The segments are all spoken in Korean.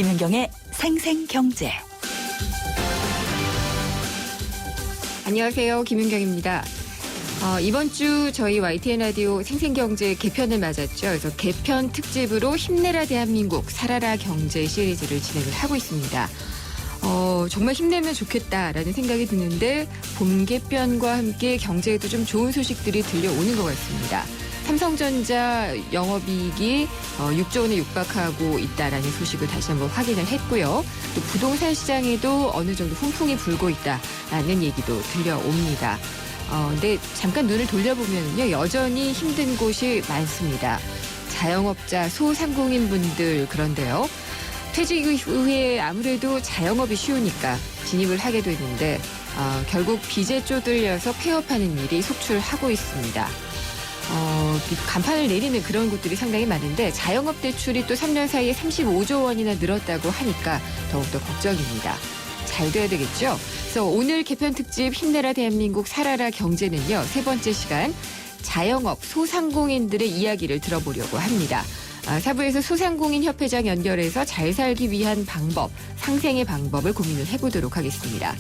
김현경의 생생경제. 안녕하세요. 김윤경입니다. 이번 주 저희 YTN 라디오 생생경제 개편을 맞았죠. 그래서 개편 특집으로 힘내라 대한민국 살아라 경제 시리즈를 진행을 하고 있습니다. 정말 힘내면 좋겠다라는 생각이 드는데 봄 개편과 함께 경제에도 좀 좋은 소식들이 들려오는 것 같습니다. 삼성전자 영업이익이 6조 원에 육박하고 있다라는 소식을 다시 한번 확인을 했고요. 또 부동산 시장에도 어느 정도 훈풍이 불고 있다라는 얘기도 들려옵니다. 근데 잠깐 눈을 돌려보면요, 여전히 힘든 곳이 많습니다. 자영업자, 소상공인 분들 그런데요. 퇴직 이후에 아무래도 자영업이 쉬우니까 진입을 하게 됐는데 결국 빚에 쪼들려서 폐업하는 일이 속출하고 있습니다. 간판을 내리는 그런 곳들이 상당히 많은데 자영업 대출이 또 3년 사이에 35조 원이나 늘었다고 하니까 더욱더 걱정입니다. 잘 돼야 되겠죠? 그래서 오늘 개편 특집 힘내라 대한민국 살아라 경제는요. 세 번째 시간 자영업 소상공인들의 이야기를 들어보려고 합니다. 4부에서 소상공인 협회장 연결해서 잘 살기 위한 방법, 상생의 방법을 고민을 해보도록 하겠습니다.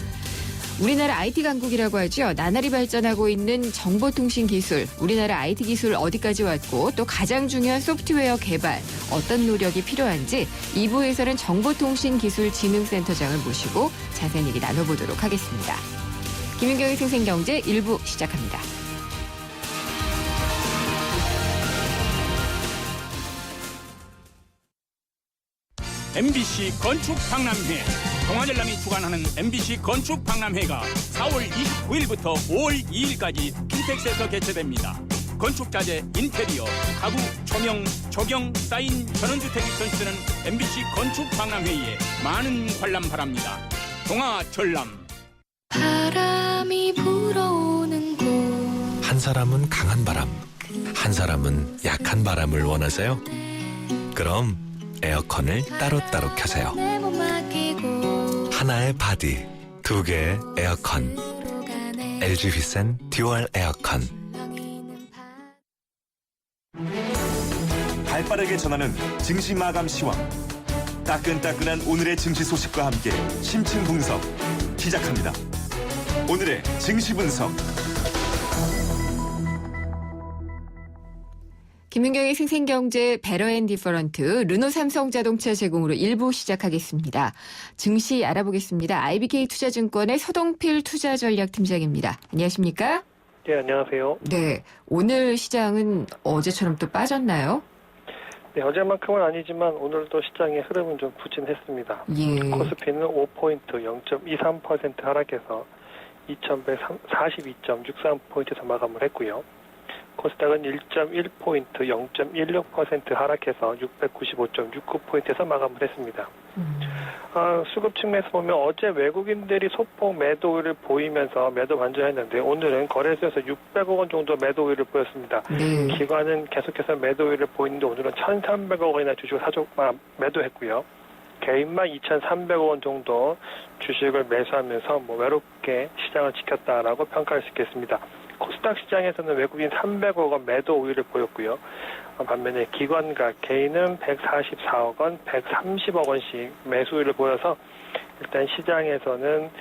우리나라 IT 강국이라고 하죠. 나날이 발전하고 있는 정보통신 기술, 우리나라 IT 기술 어디까지 왔고 또 가장 중요한 소프트웨어 개발, 어떤 노력이 필요한지 2부에서는 정보통신기술진흥센터장을 모시고 자세한 얘기 나눠보도록 하겠습니다. 김윤경의 생생경제 1부 시작합니다. MBC 건축박람회, 동아전람이 주관하는 MBC 건축박람회가 4월 29일부터 5월 2일까지 킨텍스에서 개최됩니다. 건축자재, 인테리어, 가구, 조명, 조경, 사인, 전원주택이 전시되는 MBC 건축박람회에 많은 관람 바랍니다. 동아전람. 바람이 불어오는 곳. 한 사람은 강한 바람, 한 사람은 약한 바람을 원하세요? 그럼 에어컨을 따로따로 켜세요. 하나의 바디, 두 개의 에어컨. LG 휘센 듀얼 에어컨. 발빠르게 전하는 증시 마감 시황. 따끈따끈한 오늘의 증시 소식과 함께 심층 분석 시작합니다. 오늘의 증시 분석. 김윤경의 생생경제 베러앤디퍼런트 르노 삼성자동차 제공으로 1부 시작하겠습니다. 증시 알아보겠습니다. IBK 투자증권의 서동필 투자전략팀장입니다. 안녕하십니까? 네, 안녕하세요. 네, 오늘 시장은 어제처럼 또 빠졌나요? 네, 어제만큼은 아니지만 오늘도 시장의 흐름은 좀 부진했습니다. 예. 코스피는 5포인트 0.23% 하락해서 2142.63포인트에서 마감을 했고요. 코스닥은 1.1포인트 0.16% 하락해서 695.69포인트에서 마감을 했습니다. 수급 측면에서 보면 어제 외국인들이 소폭 매도 우위를 보이면서 매도 반전했는데 오늘은 거래소에서 600억 원 정도 매도 우위를 보였습니다. 네. 기관은 계속해서 매도 우위를 보이는데 오늘은 1,300억 원이나 주식을 매도했고요. 개인만 2,300억 원 정도 주식을 매수하면서 외롭게 시장을 지켰다라고 평가할 수 있겠습니다. 코스닥 시장에서는 외국인 300억 원 매도 우위를 보였고요. 반면에 기관과 개인은 144억 원, 130억 원씩 매수 우위를 보여서 일단 시장에서는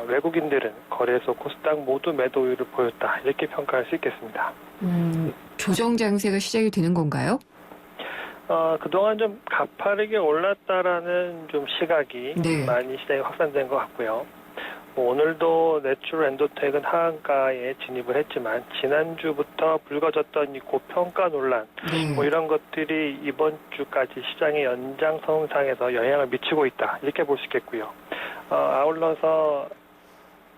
외국인들은 거래소, 코스닥 모두 매도 우위를 보였다. 이렇게 평가할 수 있겠습니다. 조정 장세가 시작이 되는 건가요? 그동안 좀 가파르게 올랐다라는 좀 시각이 네. 많이 시장에 확산된 것 같고요. 오늘도 내추럴 엔도텍은 하한가에 진입을 했지만 지난주부터 불거졌던 이 고평가 논란 네. 이런 것들이 이번 주까지 시장의 연장선상에서 영향을 미치고 있다 이렇게 볼 수 있겠고요. 아울러서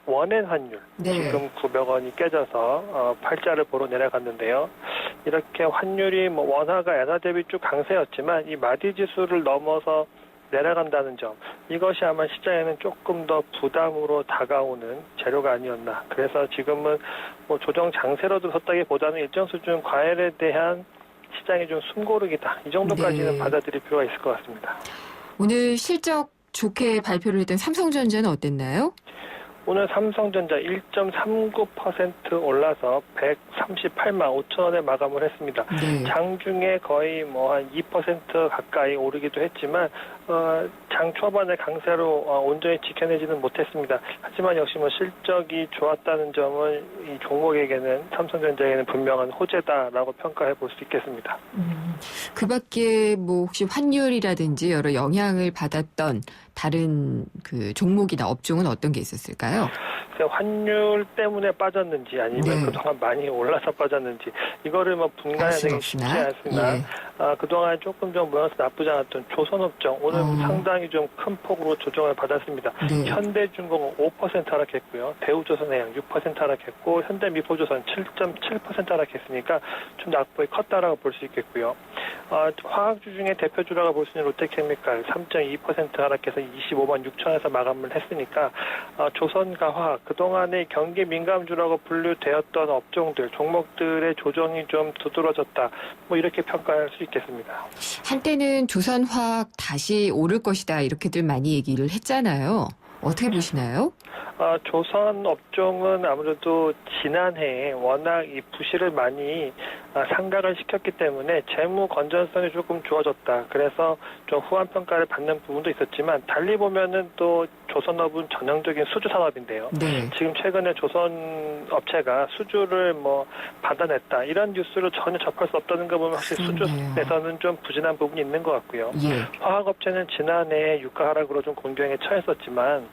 원엔 환율 네. 지금 900원이 깨져서 팔자를 보러 내려갔는데요. 이렇게 환율이 원화가 엔화 대비 쭉 강세였지만 이 마디 지수를 넘어서 내려간다는 점, 이것이 아마 시장에는 조금 더 부담으로 다가오는 재료가 아니었나. 그래서 지금은 조정 장세로 들었다기보다는 일정 수준 과열에 대한 시장의 좀 숨고르기다. 이 정도까지는 네. 받아들일 필요가 있을 것 같습니다. 오늘 실적 좋게 발표를 했던 삼성전자는 어땠나요? 오늘 삼성전자 1.39% 올라서 138만 5천 원에 마감을 했습니다. 네. 장중에 거의 한 2% 가까이 오르기도 했지만 장 초반에 강세로 온전히 지켜내지는 못했습니다. 하지만 역시 뭐 실적이 좋았다는 점은 이 종목에게는 삼성전자에게는 분명한 호재다라고 평가해 볼 수 있겠습니다. 그밖에 뭐 혹시 환율이라든지 여러 영향을 받았던 다른 그 종목이나 업종은 어떤 게 있었을까요? 환율 때문에 빠졌는지 아니면 네. 그동안 많이 올라서 빠졌는지 이거를 뭐 분간하기 쉽지 않습니다. 예. 그동안 조금 좀 모양새 나쁘지 않았던 조선업종 오늘 상당히 좀 큰 폭으로 조정을 받았습니다. 네. 현대중공업 5% 하락했고요. 대우조선해양 6% 하락했고 현대미포조선 7.7% 하락했으니까 좀 낙폭이 컸다라고 볼 수 있겠고요. 화학주 중에 대표주라고 볼 수 있는 롯데케미칼 3.2% 하락해서 25만 6천에서 마감을 했으니까 조선과 화학 그동안의 경기 민감주라고 분류되었던 업종들 종목들의 조정이 좀 두드러졌다. 뭐 이렇게 평가할 수 있겠습니다. 한때는 조선화학 다시 오를 것이다 이렇게들 많이 얘기를 했잖아요. 어떻게 보시나요? 조선 업종은 아무래도 지난해에 워낙 이 부실을 많이 상각을 시켰기 때문에 재무 건전성이 조금 좋아졌다. 그래서 좀 후한 평가를 받는 부분도 있었지만 달리 보면은 또 조선업은 전형적인 수주 산업인데요. 네. 지금 최근에 조선 업체가 수주를 뭐 받아냈다 이런 뉴스를 전혀 접할 수 없다는 거 보면 확실히 그러네요. 수주에서는 좀 부진한 부분이 있는 것 같고요. 예. 화학업체는 지난해 유가 하락으로 좀 공경에 처했었지만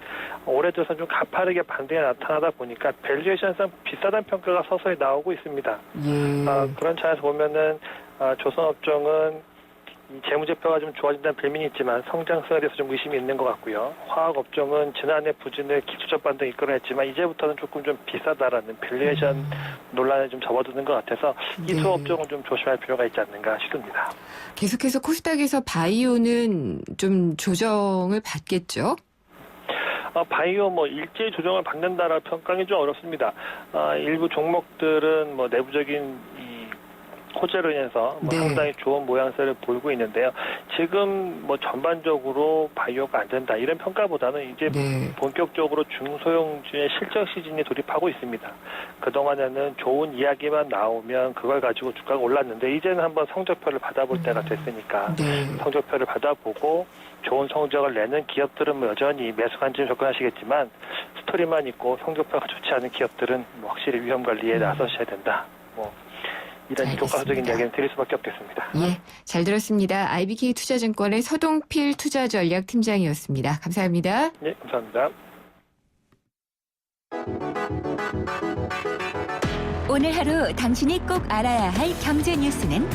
올해 들어서 좀 가파르게 반등이 나타나다 보니까 밸류에이션상 비싸다는 평가가 서서히 나오고 있습니다. 예. 그런 차에서 보면은 조선업종은 이 재무제표가 좀 좋아진다는 빌민이 있지만 성장성에 대해서 좀 의심이 있는 것 같고요. 화학업종은 지난해 부진을 기술적 반등 이끌어냈지만 이제부터는 조금 좀 비싸다라는 밸류에이션 논란에 좀 접어드는 것 같아서 이 두 네. 업종은 좀 조심할 필요가 있지 않는가 싶습니다. 계속해서 코스닥에서 바이오는 좀 조정을 받겠죠? 바이오 뭐 일제히 조정을 받는다라고 평가하기 좀 어렵습니다. 일부 종목들은 뭐 내부적인 이 호재로 인해서 뭐 네. 상당히 좋은 모양새를 보이고 있는데요. 지금 뭐 전반적으로 바이오가 안 된다 이런 평가보다는 이제 네. 본격적으로 중소형주의 실적 시즌에 돌입하고 있습니다. 그동안에는 좋은 이야기만 나오면 그걸 가지고 주가가 올랐는데 이제는 한번 성적표를 받아볼 때가 됐으니까 네. 성적표를 받아보고 좋은 성적을 내는 기업들은 뭐 여전히 매수 관점 접근하시겠지만 스토리만 있고 성적표가 좋지 않은 기업들은 뭐 확실히 위험 관리에 나서셔야 된다. 뭐 이런 알겠습니다. 교과서적인 이야기는 드릴 수밖에 없겠습니다. 예, 잘 들었습니다. IBK 투자증권의 서동필 투자전략팀장이었습니다. 감사합니다. 네, 감사합니다. 오늘 하루 당신이 꼭 알아야 할 경제 뉴스는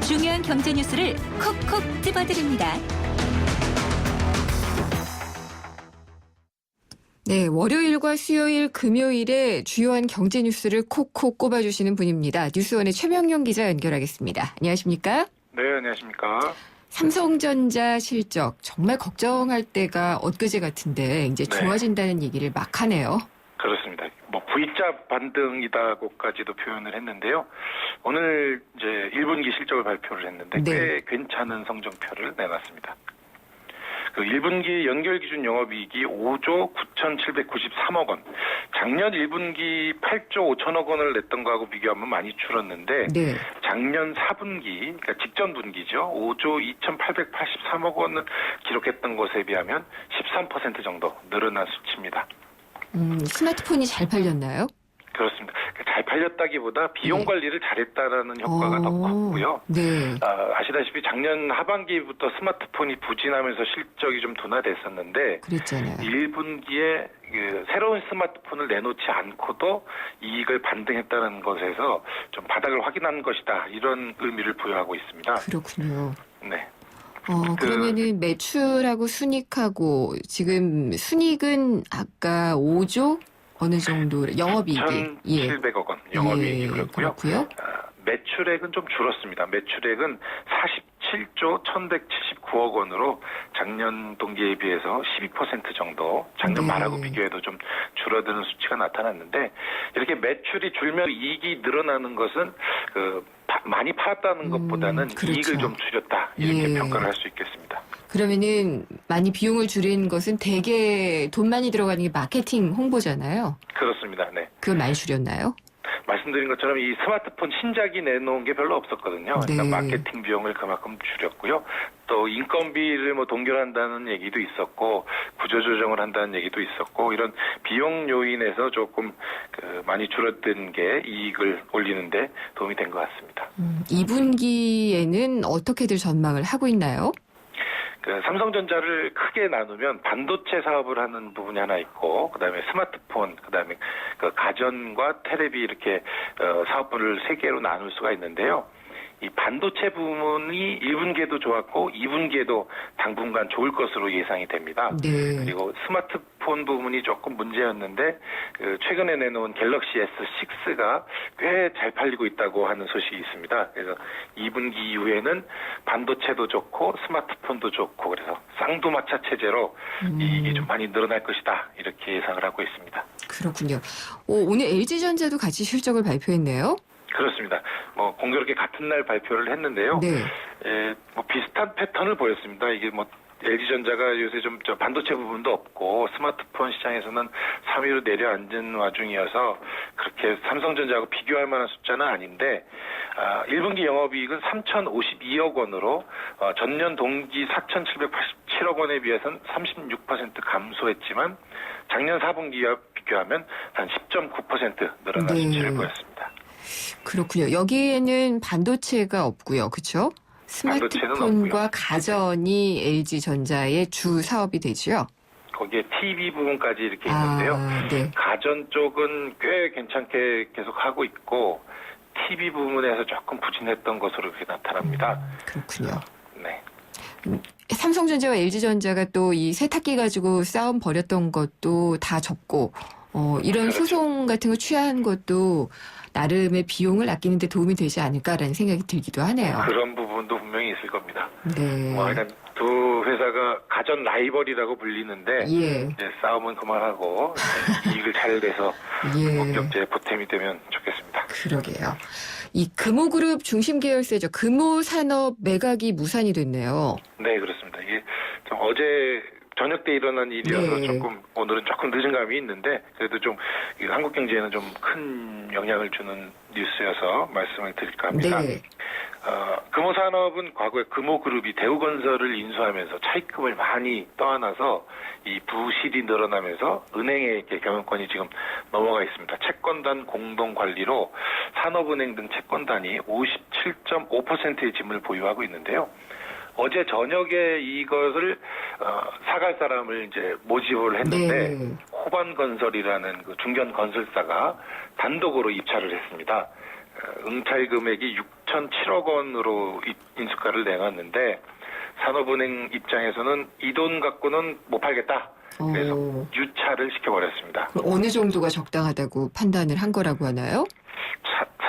중요한 경제 뉴스를 콕콕 집어드립니다. 네, 월요일과 수요일, 금요일에 주요한 경제 뉴스를 콕콕 꼽아주시는 분입니다. 뉴스원의 최명용 기자 연결하겠습니다. 안녕하십니까? 네, 안녕하십니까. 삼성전자 실적 정말 걱정할 때가 엊그제 같은데 이제 네. 좋아진다는 얘기를 막 하네요. 그렇습니다. 뭐 V자 반등이다고까지도 표현을 했는데요. 오늘 이제 1분기 실적을 발표를 했는데 네. 꽤 괜찮은 성적표를 내놨습니다. 그 1분기 연결 기준 영업이익이 5조 9,793억 원. 작년 1분기 8조 5천억 원을 냈던 거하고 비교하면 많이 줄었는데 네. 작년 4분기, 그러니까 직전 분기죠. 5조 2,883억 원을 기록했던 것에 비하면 13% 정도 늘어난 수치입니다. 스마트폰이 잘 팔렸나요? 그렇습니다. 잘 팔렸다기보다 비용 네. 관리를 잘했다라는 효과가 더 컸고요. 네. 아시다시피 작년 하반기부터 스마트폰이 부진하면서 실적이 좀 둔화됐었는데 그랬잖아요. 1분기에 새로운 스마트폰을 내놓지 않고도 이익을 반등했다는 것에서 좀 바닥을 확인한 것이다. 이런 의미를 부여하고 있습니다. 그렇군요. 네. 그러면은 매출하고 순이익하고 지금 순이익은 아까 5조 어느 정도 영업이익이 1,700억 원 영업이익이 그렇고요. 그렇고요. 매출액은 좀 줄었습니다. 매출액은 47조 1,179억 원으로 작년 동기에 비해서 12% 정도 작년 네. 말하고 비교해도 좀 줄어드는 수치가 나타났는데 이렇게 매출이 줄면 이익이 늘어나는 것은 많이 팔았다는 것보다는 그렇죠. 이익을 좀 줄였다 이렇게 예. 평가를 할 수 있겠습니다. 그러면은 많이 비용을 줄인 것은 대개 돈 많이 들어가는 게 마케팅 홍보잖아요. 그렇습니다. 네. 그걸 많이 줄였나요? 말씀드린 것처럼 이 스마트폰 신작이 내놓은 게 별로 없었거든요. 네. 그러니까 마케팅 비용을 그만큼 줄였고요. 또 인건비를 뭐 동결한다는 얘기도 있었고 구조조정을 한다는 얘기도 있었고 이런 비용 요인에서 조금 많이 줄어든 게 이익을 올리는데 도움이 된 것 같습니다. 2분기에는 어떻게들 전망을 하고 있나요? 삼성전자를 크게 나누면 반도체 사업을 하는 부분이 하나 있고, 그다음에 스마트폰, 그다음에 가전과 테레비 이렇게 사업부를 세 개로 나눌 수가 있는데요. 이 반도체 부분이 1분기에도 좋았고 2분기에도 당분간 좋을 것으로 예상이 됩니다. 네. 그리고 스마트폰 부분이 조금 문제였는데 최근에 내놓은 갤럭시 S6가 꽤 잘 팔리고 있다고 하는 소식이 있습니다. 그래서 2분기 이후에는 반도체도 좋고 스마트폰도 좋고 그래서 쌍두마차 체제로 이익이 좀 많이 늘어날 것이다 이렇게 예상을 하고 있습니다. 그렇군요. 오늘 LG전자도 같이 실적을 발표했네요. 그렇습니다. 뭐 공교롭게 같은 날 발표를 했는데요. 네. 뭐 비슷한 패턴을 보였습니다. 이게 뭐 LG전자가 요새 좀 반도체 부분도 없고 스마트폰 시장에서는 3위로 내려앉은 와중이어서 그렇게 삼성전자하고 비교할 만한 숫자는 아닌데 1분기 영업이익은 3,052억 원으로 전년 동기 4,787억 원에 비해서는 36% 감소했지만 작년 4분기와 비교하면 한 10.9% 늘어난 네. 수치를 보였습니다. 그렇군요. 여기에는 반도체가 없고요. 그렇죠? 반도체는 스마트폰과 없고요. 가전이 LG전자의 주 사업이 되죠. 거기에 TV 부분까지 이렇게 있는데요. 네. 가전 쪽은 꽤 괜찮게 계속 하고 있고 TV 부분에서 조금 부진했던 것으로 그렇게 나타납니다. 그렇군요. 네. 삼성전자와 LG전자가 또 이 세탁기 가지고 싸움 벌였던 것도 다 접고 이런 그렇죠. 소송 같은 거 취한 것도 나름의 비용을 아끼는 데 도움이 되지 않을까라는 생각이 들기도 하네요. 그런 부분도 분명히 있을 겁니다. 네. 그러니까 두 회사가 가전 라이벌이라고 불리는데 예. 이제 싸움은 그만하고 이익을 잘 내서 예. 목격제에 보탬이 되면 좋겠습니다. 그러게요. 이 금호그룹 중심 계열사죠. 금호산업 매각이 무산이 됐네요. 네, 그렇습니다. 이게 좀 어제 저녁 때 일어난 일이어서 네. 오늘은 조금 늦은 감이 있는데 그래도 좀 한국 경제에는 좀 큰 영향을 주는 뉴스여서 말씀을 드릴까 합니다. 네. 금호산업은 과거에 금호그룹이 대우건설을 인수하면서 차입금을 많이 떠안아서 이 부실이 늘어나면서 은행에 경영권이 지금 넘어가 있습니다. 채권단 공동관리로 산업은행 등 채권단이 57.5%의 지분을 보유하고 있는데요. 어제 저녁에 이것을 사갈 사람을 이제 모집을 했는데 네. 호반건설이라는 그 중견 건설사가 단독으로 입찰을 했습니다. 응찰 금액이 6,007억 원으로 인수가를 내놨는데 산업은행 입장에서는 이 돈 갖고는 못 팔겠다. 그래서 유찰을 시켜버렸습니다. 그럼 어느 정도가 적당하다고 판단을 한 거라고 하나요?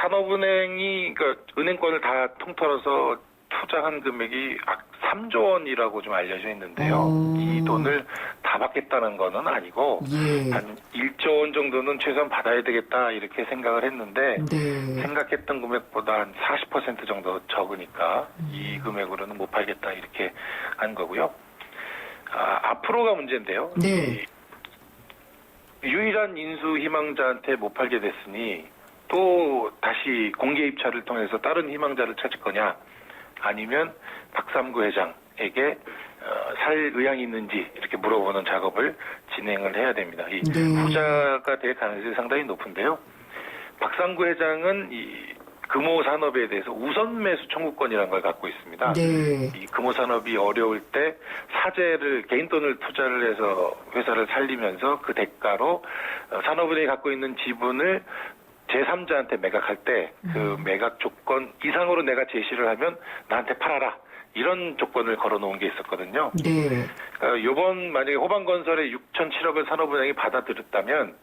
산업은행이 그러니까 은행권을 다 통틀어서 투자한 금액이 3조 원이라고 좀 알려져 있는데요. 이 돈을 다 받겠다는 거는 아니고 예. 한 1조 원 정도는 최소한 받아야 되겠다 이렇게 생각을 했는데 네. 생각했던 금액보다 한 40% 정도 적으니까 이 금액으로는 못 팔겠다 이렇게 한 거고요. 앞으로가 문제인데요. 네. 유일한 인수 희망자한테 못 팔게 됐으니 또 다시 공개 입찰을 통해서 다른 희망자를 찾을 거냐 아니면 박삼구 회장에게 살 의향이 있는지 이렇게 물어보는 작업을 진행을 해야 됩니다. 이 네. 후자가 될 가능성이 상당히 높은데요. 박삼구 회장은 이 금호산업에 대해서 우선 매수 청구권이라는 걸 갖고 있습니다. 네. 이 금호산업이 어려울 때 사재를 개인 돈을 투자를 해서 회사를 살리면서 그 대가로 산업은행이 갖고 있는 지분을 제3자한테 매각할 때 그 매각 조건 이상으로 내가 제시를 하면 나한테 팔아라. 이런 조건을 걸어놓은 게 있었거든요. 네. 이번 만약에 호반건설의 6,007억을 산업은행이 받아들였다면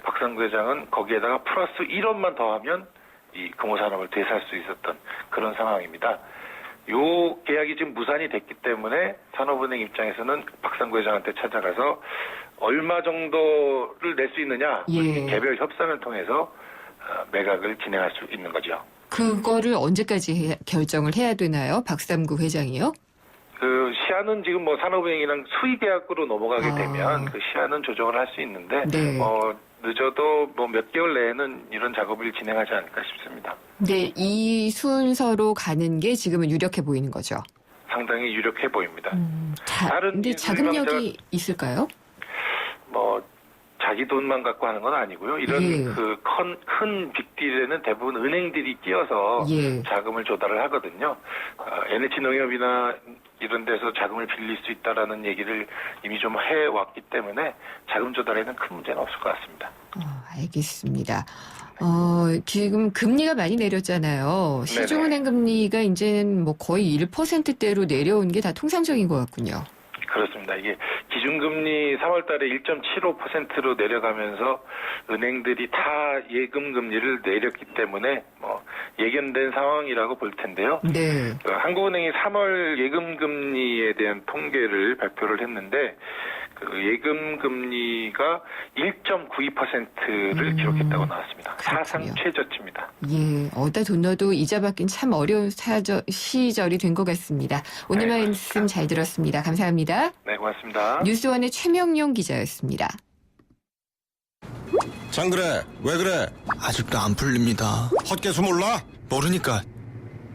박상구 회장은 거기에다가 플러스 1억만 더하면 이 금호산업을 되살 수 있었던 그런 상황입니다. 요 계약이 지금 무산이 됐기 때문에 산업은행 입장에서는 박상구 회장한테 찾아가서 얼마 정도를 낼 수 있느냐 예. 개별 협상을 통해서 매각을 진행할 수 있는 거죠. 그거를 언제까지 결정을 해야 되나요? 박삼구 회장이요? 그 시한은 지금 뭐 산업은행이랑 수의 계약으로 넘어가게 되면 그 시한은 조정을 할 수 있는데 네. 늦어도 뭐 몇 개월 내에는 이런 작업을 진행하지 않을까 싶습니다. 네, 이 순서로 가는 게 지금은 유력해 보이는 거죠. 상당히 유력해 보입니다. 근데 자금력이 있을까요? 뭐 자기 돈만 갖고 하는 건 아니고요. 이런 예. 그 큰 빅딜에는 대부분 은행들이 끼어서 예. 자금을 조달을 하거든요. NH농협이나 이런 데서 자금을 빌릴 수 있다라는 얘기를 이미 좀 해왔기 때문에 자금 조달에는 큰 문제는 없을 것 같습니다. 알겠습니다. 지금 금리가 많이 내렸잖아요. 시중은행 금리가 이제는 뭐 거의 1%대로 내려온 게 다 통상적인 것 같군요. 그렇습니다. 이게 기준금리 3월 달에 1.75%로 내려가면서 은행들이 다 예금 금리를 내렸기 때문에 뭐 예견된 상황이라고 볼 텐데요. 네. 한국은행이 3월 예금 금리에 대한 통계를 발표를 했는데 그 예금 금리가 1.92%를 기록했다고 나왔습니다. 사상 그렇군요. 최저치입니다. 예, 어디다 돈 넣어도 이자 받긴 참 어려운 시절이 된 것 같습니다. 오늘 네, 말씀 잘 들었습니다. 감사합니다. 네, 고맙습니다. 뉴스원의 최명용 기자였습니다. 장그래, 왜 그래? 아직도 안 풀립니다. 헛개수 몰라? 모르니까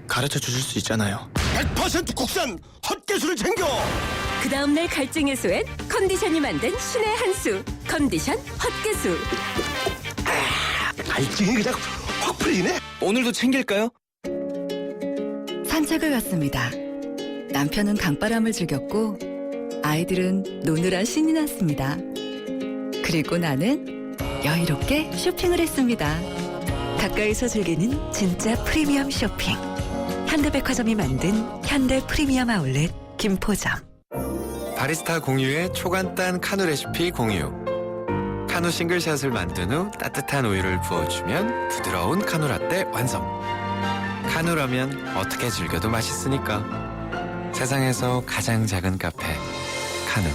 가르쳐 주실 수 있잖아요. 100% 국산 헛개수를 챙겨! 그 다음날 갈증 해소엔 컨디션이 만든 신의 한 수. 컨디션 헛개수. 갈증이 그냥 확 풀리네? 오늘도 챙길까요? 산책을 갔습니다. 남편은 강바람을 즐겼고 아이들은 노느라 신이 났습니다. 그리고 나는 여유롭게 쇼핑을 했습니다. 가까이서 즐기는 진짜 프리미엄 쇼핑. 현대백화점이 만든 현대 프리미엄 아울렛 김포점. 바리스타 공유의 초간단 카누 레시피 공유. 카누 싱글샷을 만든 후 따뜻한 우유를 부어주면 부드러운 카누 라떼 완성. 카누라면 어떻게 즐겨도 맛있으니까. 세상에서 가장 작은 카페 카누.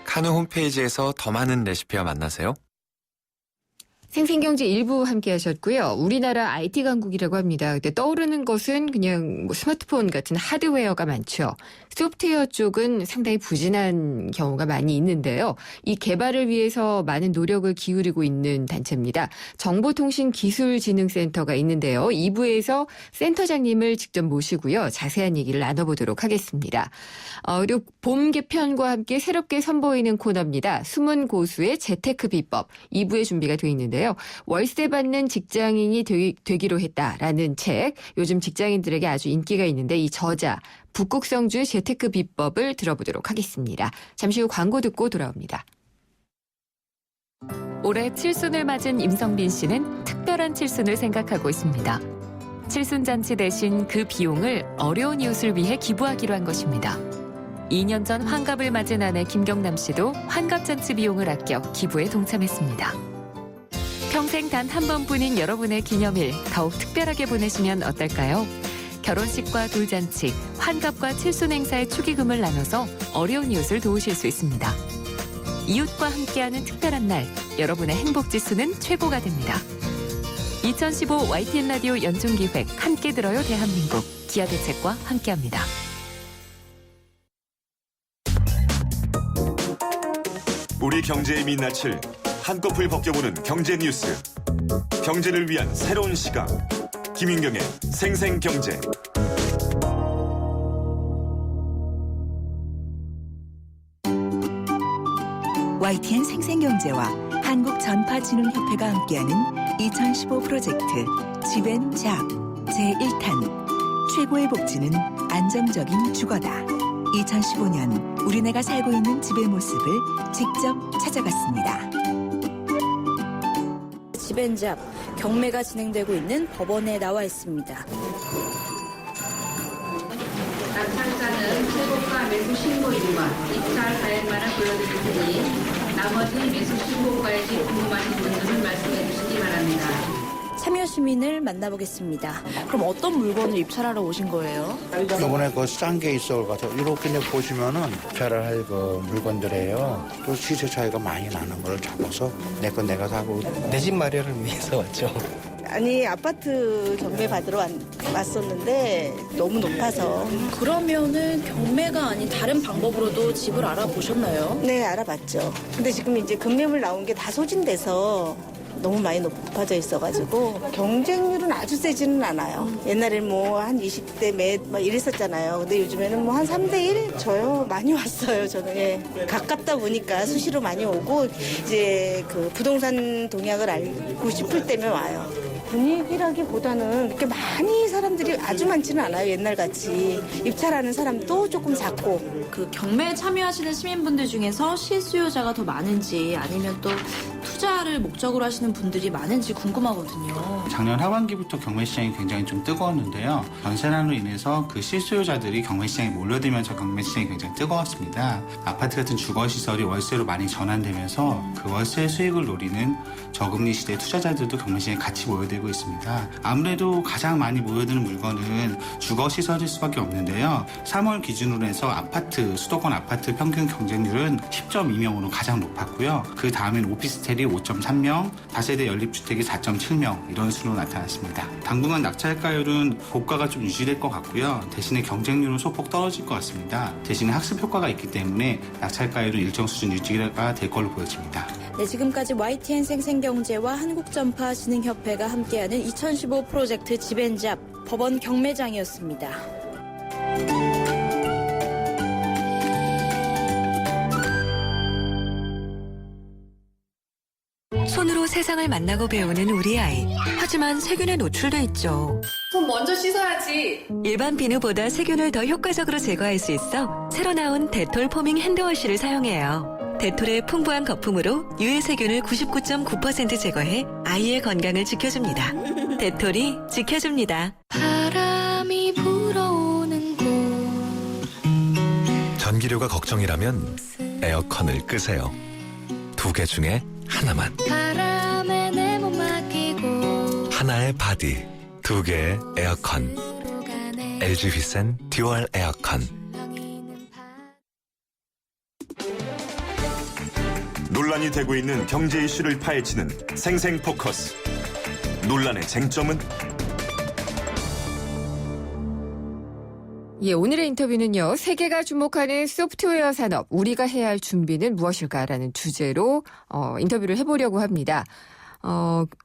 카누 홈페이지에서 더 많은 레시피와 만나세요. 생생경제 일부 함께 하셨고요. 우리나라 IT 강국이라고 합니다. 근데 떠오르는 것은 그냥 뭐 스마트폰 같은 하드웨어가 많죠. 소프트웨어 쪽은 상당히 부진한 경우가 많이 있는데요. 이 개발을 위해서 많은 노력을 기울이고 있는 단체입니다. 정보통신기술진흥센터가 있는데요. 2부에서 센터장님을 직접 모시고요. 자세한 얘기를 나눠보도록 하겠습니다. 그리고 봄 개편과 함께 새롭게 선보이는 코너입니다. 숨은 고수의 재테크 비법 2부에 준비가 되어 있는데요. 월세 받는 직장인이 되기로 했다라는 책. 요즘 직장인들에게 아주 인기가 있는데 이 저자 북극성주의 재테크 비법을 들어보도록 하겠습니다. 잠시 후 광고 듣고 돌아옵니다. 올해 칠순을 맞은 임성빈 씨는 특별한 칠순을 생각하고 있습니다. 칠순잔치 대신 그 비용을 어려운 이웃을 위해 기부하기로 한 것입니다. 2년 전 환갑을 맞은 아내 김경남 씨도 환갑잔치 비용을 아껴 기부에 동참했습니다. 평생 단 한 번뿐인 여러분의 기념일 더욱 특별하게 보내시면 어떨까요? 결혼식과 돌잔치, 환갑과 칠순 행사의 축의금을 나눠서 어려운 이웃을 도우실 수 있습니다. 이웃과 함께하는 특별한 날, 여러분의 행복지수는 최고가 됩니다. 2015 YTN 라디오 연중기획 함께 들어요 대한민국 기아대책과 함께합니다. 우리 경제의 민낯을 한꺼풀 벗겨보는 경제 뉴스. 경제를 위한 새로운 시각. 김윤경의 생생경제. YTN 생생경제와 한국전파진흥협회가 함께하는 2015 프로젝트 집앤잡 제1탄 최고의 복지는 안정적인 주거다. 2015년 우리네가 살고 있는 집의 모습을 직접 찾아갔습니다. 집앤잡 경매가 진행되고 있는 법원에 나와 있습니다. 낙찰자는 최고가 매수 신고일과 입찰 가액만을 불러드릴 테니 나머지 매수 신고가액이 궁금하신 분들은 말씀해 주시기 바랍니다. 참여 시민을 만나보겠습니다. 그럼 어떤 물건을 입찰하러 오신 거예요? 이번에 그 싼 게 있어가지고 이렇게 보시면은 입찰을 할 그 물건들이에요. 또 시세 차이가 많이 나는 걸 잡아서 내 거 내가 사고 내 집 마련을 위해서 왔죠. 아니 아파트 경매 받으러 왔었는데 너무 높아서. 그러면은 경매가 아닌 다른 방법으로도 집을 알아보셨나요? 네, 알아봤죠. 근데 지금 이제 급매물 나온 게 다 소진돼서 너무 많이 높아져 있어가지고 경쟁률은 아주 세지는 않아요. 옛날엔 뭐 한 20대 막 이랬었잖아요. 근데 요즘에는 뭐 한 3대1 저요. 많이 왔어요. 저는 예. 가깝다 보니까 수시로 많이 오고 이제 그 부동산 동향을 알고 싶을 때면 와요. 분위기라기보다는 그렇게 많이 사람들이 아주 많지는 않아요. 옛날같이 입찰하는 사람도 조금 작고. 그 경매에 참여하시는 시민분들 중에서 실수요자가 더 많은지 아니면 또 투자를 목적으로 하시는 분들이 많은지 궁금하거든요. 작년 하반기부터 경매 시장이 굉장히 좀 뜨거웠는데요. 전세난으로 인해서 그 실수요자들이 경매 시장에 몰려들면서 경매 시장이 굉장히 뜨거웠습니다. 아파트 같은 주거 시설이 월세로 많이 전환되면서 그 월세 수익을 노리는 저금리 시대 투자자들도 경매 시장에 같이 모여들고 있습니다. 아무래도 가장 많이 모여드는 물건은 주거 시설일 수밖에 없는데요. 3월 기준으로 해서 수도권 아파트 평균 경쟁률은 10.2명으로 가장 높았고요. 그 다음엔 오피스텔이 5.3명, 다세대 연립주택이 4.7명 이런 수로 나타났습니다. 당분간 낙찰가율은 고가가 좀 유지될 것 같고요. 대신에 경쟁률은 소폭 떨어질 것 같습니다. 대신에 학습 효과가 있기 때문에 낙찰가율은 일정 수준 유지가 될 걸로 보여집니다. 네, 지금까지 YTN 생생경제와 한국전파진흥협회가 함께하는 2015 프로젝트 집앤잡 법원 경매장이었습니다. 손으로 세상을 만나고 배우는 우리 아이. 하지만 세균에 노출돼 있죠. 손 먼저 씻어야지. 일반 비누보다 세균을 더 효과적으로 제거할 수 있어 새로 나온 데톨 포밍 핸드워시를 사용해요. 데톨의 풍부한 거품으로 유해 세균을 99.9% 제거해 아이의 건강을 지켜줍니다. 데톨이 지켜줍니다. 바람이 불어오는 곳. 전기료가 걱정이라면 에어컨을 끄세요. 2개 중에 하나만. 바람에 내 몸 맡기고 하나의 바디, 2개의 에어컨. LG 휘센 듀얼 에어컨. 논란이 되고 있는 경제 이슈를 파헤치는 생생포커스. 논란의 쟁점은? 예, 오늘의 인터뷰는요. 세계가 주목하는 소프트웨어 산업, 우리가 해야 할 준비는 무엇일까라는 주제로 인터뷰를 해보려고 합니다.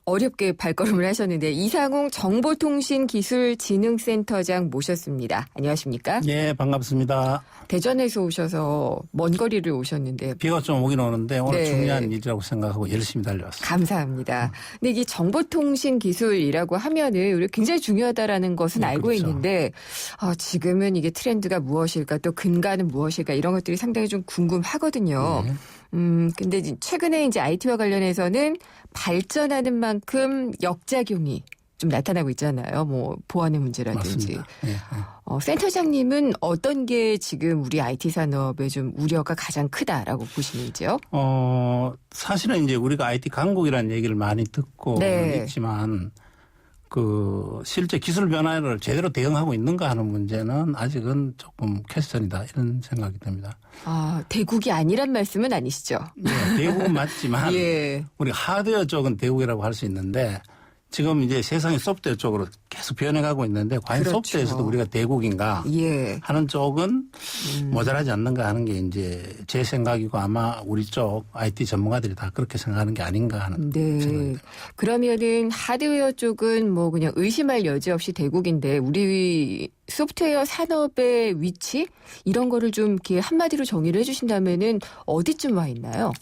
어렵게 발걸음을 하셨는데 이상홍 정보통신기술진흥센터장 모셨습니다. 안녕하십니까? 예, 반갑습니다. 대전에서 오셔서 먼 거리를 오셨는데 비가 좀 오긴 오는데 오늘 네. 중요한 일이라고 생각하고 열심히 달려왔습니다. 감사합니다. 근데 이게 정보통신기술이라고 하면은 우리 굉장히 중요하다라는 것은 알고 그렇죠. 있는데 지금은 이게 트렌드가 무엇일까 또 근간은 무엇일까 이런 것들이 상당히 좀 궁금하거든요. 네. 근데 최근에 이제 IT와 관련해서는 발전하는 만큼 역작용이 좀 나타나고 있잖아요. 뭐 보안의 문제라든지. 네. 센터장님은 어떤 게 지금 우리 IT 산업의 좀 우려가 가장 크다라고 보시는지요? 사실은 이제 우리가 IT 강국이라는 얘기를 많이 듣고 네. 있지만 실제 기술 변화를 제대로 대응하고 있는가 하는 문제는 아직은 조금 퀘스천이다 이런 생각이 듭니다. 대국이 아니란 말씀은 아니시죠? 네, 대국은 맞지만 예. 우리가 하드웨어 쪽은 대국이라고 할 수 있는데 지금 이제 세상이 소프트웨어 쪽으로 계속 변해가고 있는데 과연 그렇죠. 소프트웨어에서도 우리가 대국인가 예. 하는 쪽은 모자라지 않는가 하는 게 이제 제 생각이고 아마 우리 쪽 IT 전문가들이 다 그렇게 생각하는 게 아닌가 하는 생각입니다. 그러면은 하드웨어 쪽은 뭐 그냥 의심할 여지 없이 대국인데 우리 소프트웨어 산업의 위치 이런 거를 좀 이렇게 한마디로 정의를 해주신다면은 어디쯤 와 있나요?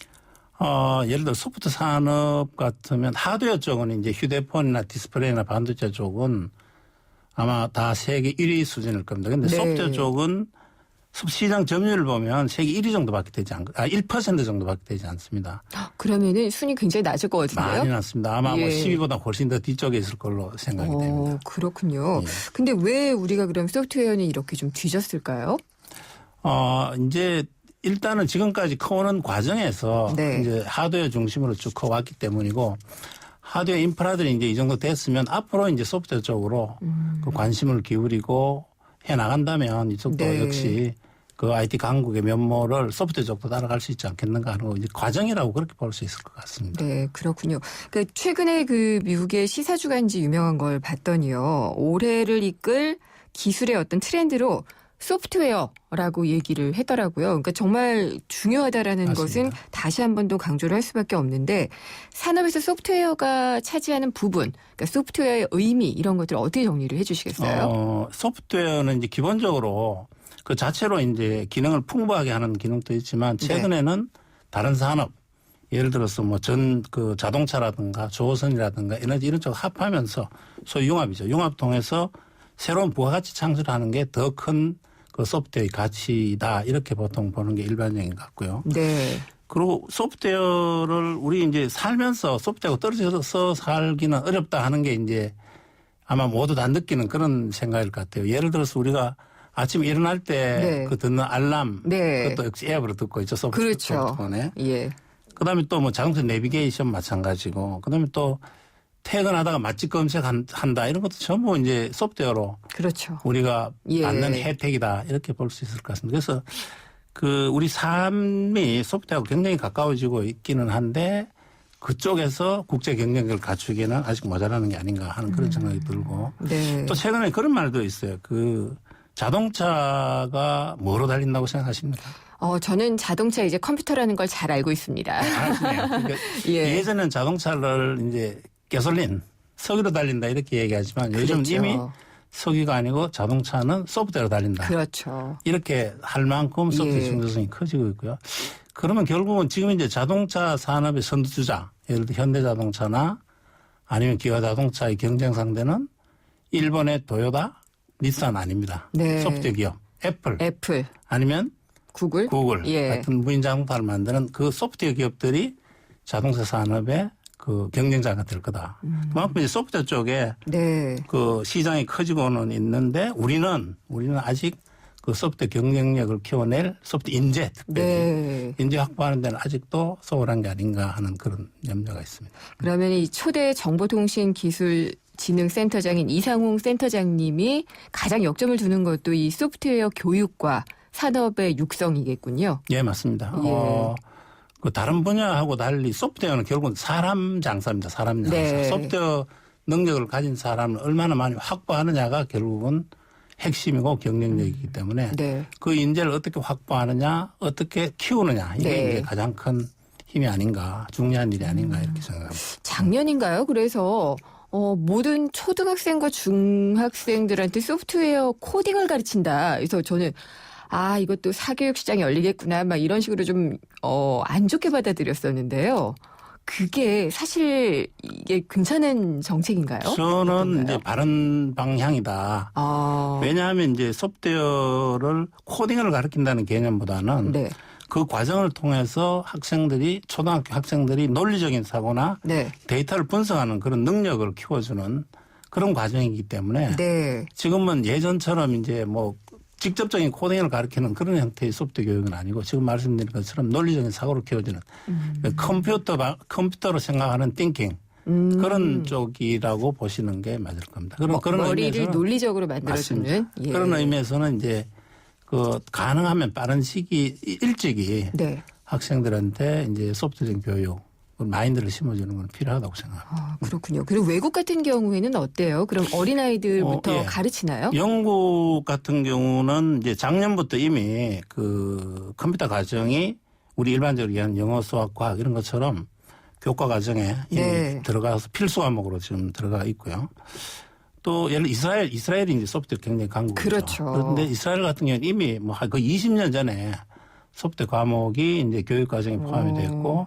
예를 들어 소프트 산업 같으면 하드웨어 쪽은 이제 휴대폰이나 디스플레이나 반도체 쪽은 아마 다 세계 1위 수준일 겁니다. 근데 네. 소프트웨어 쪽은 시장 점유율을 보면 세계 1위 정도밖에 되지 않고 1% 정도밖에 되지 않습니다. 그러면은 순위 굉장히 낮을 것 같은데요? 많이 낮습니다. 아마 뭐 예. 10위보다 훨씬 더 뒤쪽에 있을 걸로 생각이 됩니다. 그렇군요. 예. 근데 왜 우리가 그럼 소프트웨어는 이렇게 좀 뒤졌을까요? 이제 일단은 지금까지 커오는 과정에서 네. 이제 하드웨어 중심으로 쭉 커왔기 때문이고 하드웨어 인프라들이 이제 이 정도 됐으면 앞으로 이제 소프트웨어 쪽으로 그 관심을 기울이고 해 나간다면 이쪽도 네. 역시 그 IT 강국의 면모를 소프트웨어 쪽도 따라갈 수 있지 않겠는가 하는 거 이제 과정이라고 그렇게 볼 수 있을 것 같습니다. 네, 그렇군요. 그러니까 최근에 그 미국의 시사주간지 유명한 걸 봤더니요. 올해를 이끌 기술의 어떤 트렌드로 소프트웨어라고 얘기를 했더라고요. 그러니까 정말 중요하다라는 맞습니다. 것은 다시 한 번 더 강조를 할 수밖에 없는데 산업에서 소프트웨어가 차지하는 부분, 그러니까 소프트웨어의 의미 이런 것들을 어떻게 정리를 해 주시겠어요? 소프트웨어는 이제 기본적으로 그 자체로 이제 기능을 풍부하게 하는 기능도 있지만 최근에는 다른 산업 예를 들어서 뭐 그 자동차라든가 조선이라든가 에너지 이런 쪽 합하면서 소위 융합이죠. 융합 통해서 새로운 부가가치 창출하는 게 더 큰 그 소프트웨어의 가치다 이렇게 보통 보는 게 일반적인 것 같고요. 네. 그리고 소프트웨어를 우리 이제 살면서 소프트웨어가 떨어져서 살기는 어렵다 하는 게 이제 아마 모두 다 느끼는 그런 생각일 것 같아요. 예를 들어서 우리가 아침에 일어날 때 그 듣는 알람 그것도 역시 앱으로 듣고 있죠. 소프트폰에. 예. 그다음에 또 뭐 자동차 내비게이션 마찬가지고 그다음에 또 퇴근하다가 맛집 검색한다 이런 것도 전부 이제 소프트웨어로 그렇죠. 우리가 예. 받는 혜택이다 이렇게 볼 수 있을 것 같습니다. 그래서 그 우리 삶이 소프트웨어하고 굉장히 가까워지고 있기는 한데 그쪽에서 국제 경쟁력을 갖추기에는 아직 모자라는 게 아닌가 하는 그런 생각이 들고 네. 또 최근에 그런 말도 있어요. 그 자동차가 뭐로 달린다고 생각하십니까? 저는 자동차 이제 컴퓨터라는 걸 잘 알고 있습니다. 알았네요. 그러니까 예. 예전에는 자동차를 이제 가솔린, 석유로 달린다 이렇게 얘기하지만 요즘 그렇죠. 이미 석유가 아니고 자동차는 소프트웨어로 달린다. 그렇죠. 이렇게 할 만큼 소프트웨어 중요성이 커지고 있고요. 그러면 결국은 지금 이제 자동차 산업의 선두주자, 예를 들어 현대자동차나 아니면 기아자동차의 경쟁 상대는 일본의 도요타, 닛산 아닙니다. 네. 소프트웨어 기업, 애플 아니면 구글 같은 무인 자동차를 만드는 그 소프트웨어 기업들이 자동차 산업의 그 경쟁자가 될 거다. 그만큼 이제 소프트웨어 쪽에 그 시장이 커지고는 있는데 우리는 아직 그 소프트웨어 경쟁력을 키워낼 소프트웨어 인재 특별히 인재 확보하는 데는 아직도 소홀한 게 아닌가 하는 그런 염려가 있습니다. 그러면 이 초대 정보통신기술진흥센터장인 이상홍 센터장님이 가장 역점을 두는 것도 이 소프트웨어 교육과 산업의 육성이겠군요. 예, 맞습니다. 예. 그 다른 분야하고 달리 소프트웨어는 결국은 사람 장사입니다. 사람 장사. 네. 소프트웨어 능력을 가진 사람을 얼마나 많이 확보하느냐가 결국은 핵심이고 경쟁력이기 때문에 그 인재를 어떻게 확보하느냐, 어떻게 키우느냐 이게 이제 가장 큰 힘이 아닌가, 중요한 일이 아닌가 이렇게 생각합니다. 작년인가요? 그래서 모든 초등학생과 중학생들한테 소프트웨어 코딩을 가르친다. 그래서 저는 이것도 사교육 시장이 열리겠구나. 막 이런 식으로 좀, 안 좋게 받아들였었는데요. 그게 사실 이게 괜찮은 정책인가요? 저는 어떤가요? 이제 바른 방향이다. 왜냐하면 이제 소프트웨어를 코딩을 가르친다는 개념보다는 그 과정을 통해서 초등학교 학생들이 논리적인 사고나 데이터를 분석하는 그런 능력을 키워주는 그런 과정이기 때문에 지금은 예전처럼 이제 뭐 직접적인 코딩을 가르치는 그런 형태의 소프트웨어 교육은 아니고 지금 말씀드린 것처럼 논리적인 사고를 키워주는 컴퓨터로 생각하는 띵킹 그런 쪽이라고 보시는 게 맞을 겁니다. 그런 머리를 논리적으로 만들어주는 그런 의미에서는 이제 그 가능하면 빠른 시기 일찍이 학생들한테 이제 소프트웨어 교육 마인드를 심어주는 건 필요하다고 생각합니다. 그렇군요. 그리고 외국 같은 경우에는 어때요? 그럼 어린아이들부터 가르치나요? 영국 같은 경우는 이제 작년부터 이미 그 컴퓨터 과정이 우리 일반적으로 얘기하는 영어, 수학, 과학 이런 것처럼 교과 과정에 이미 들어가서 필수 과목으로 지금 들어가 있고요. 또 예를 들어 이스라엘이 이제 소프트웨어 굉장히 강국이죠. 그렇죠. 그런데 이스라엘 같은 경우는 이미 뭐 거의 20년 전에 소프트웨어 과목이 이제 교육 과정에 포함이 됐고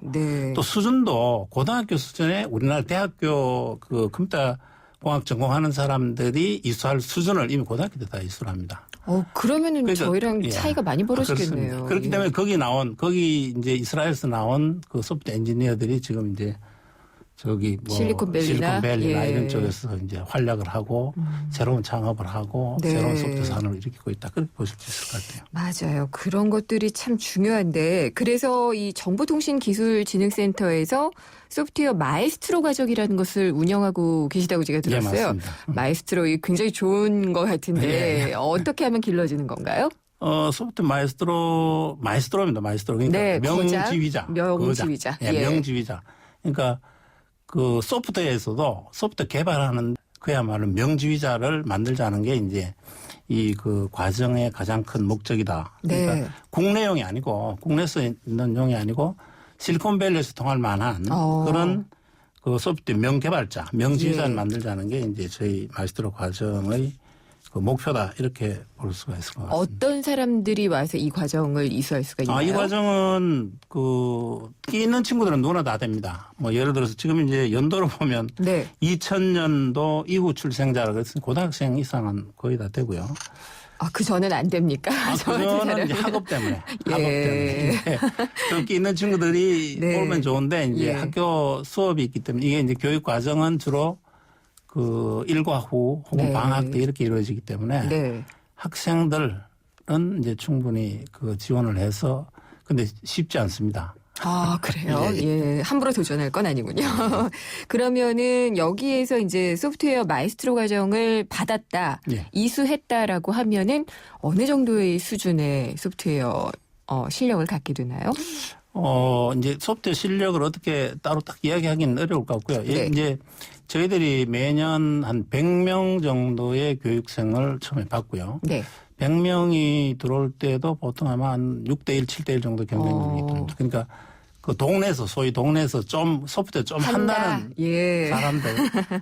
또 수준도 고등학교 수준에 우리나라 대학교 그 컴퓨터 공학 전공하는 사람들이 이수할 수준을 이미 고등학교 때 다 이수를 합니다. 그러면은 그러니까, 저희랑 차이가 많이 벌어지겠네요. 그렇기 때문에 거기 이제 이스라엘에서 나온 그 소프트웨어 엔지니어들이 지금 이제 저기 뭐 실리콘밸리나 이런 쪽에서 이제 활약을 하고 새로운 창업을 하고 새로운 소프트웨어 산업을 일으키고 있다. 그렇게 보실 수 있을 것 같아요. 맞아요. 그런 것들이 참 중요한데 그래서 이 정보통신기술진흥센터에서 소프트웨어 마에스트로 과정이라는 것을 운영하고 계시다고 제가 들었어요. 예, 맞습니다. 마에스트로 굉장히 좋은 것 같은데 어떻게 하면 길러지는 건가요? 소프트웨어 마에스트로입니다. 마에스트로. 그러니까 네, 명지휘자. 명지휘자. 예, 명지휘자. 그러니까 그 소프트웨어에서도 소프트웨어 개발하는 그야말로 명지휘자를 만들자는 게 이제 이 그 과정의 가장 큰 목적이다. 그러니까 네. 국내용이 아니고 국내에서 있는 용이 아니고 실리콘밸리에서 통할 만한 그런 그 소프트웨어 명개발자, 명지휘자를 예. 만들자는 게 이제 저희 마에스트로 과정의 그 목표다 이렇게 볼 수가 있을 것 같습니다. 어떤 사람들이 와서 이 과정을 이수할 수가 있나요? 이 과정은 그 끼 있는 친구들은 누구나 다 됩니다. 뭐 예를 들어서 지금 이제 연도로 보면 네. 2000년도 이후 출생자라 그래서 고등학생 이상은 거의 다 되고요. 그 전은 안 됩니까? 그거는 이제 학업 때문에. 예. 학업 때문에. 끼 있는 친구들이 네. 오면 좋은데 이제 예. 학교 수업이 있기 때문에 이게 이제 교육 과정은 주로 그 일과 후 혹은 네. 방학 때 이렇게 이루어지기 때문에 네. 학생들은 이제 충분히 그 지원을 해서 근데 쉽지 않습니다. 그래요? 예. 함부로 도전할 건 아니군요. 그러면은 여기에서 이제 소프트웨어 마에스트로 과정을 받았다, 예. 이수했다라고 하면은 어느 정도의 수준의 소프트웨어 실력을 갖게 되나요? 이제 소프트웨어 실력을 어떻게 따로 딱 이야기하기는 어려울 것 같고요. 네. 이제 저희들이 매년 한 100명 정도의 교육생을 처음에 받고요. 네. 100명이 들어올 때도 보통 아마 한 6대1, 7대1 정도 경쟁률이 있습니다. 그러니까 그 동네에서 소위 동네에서 좀 소프트웨어 좀 한다는 예. 사람들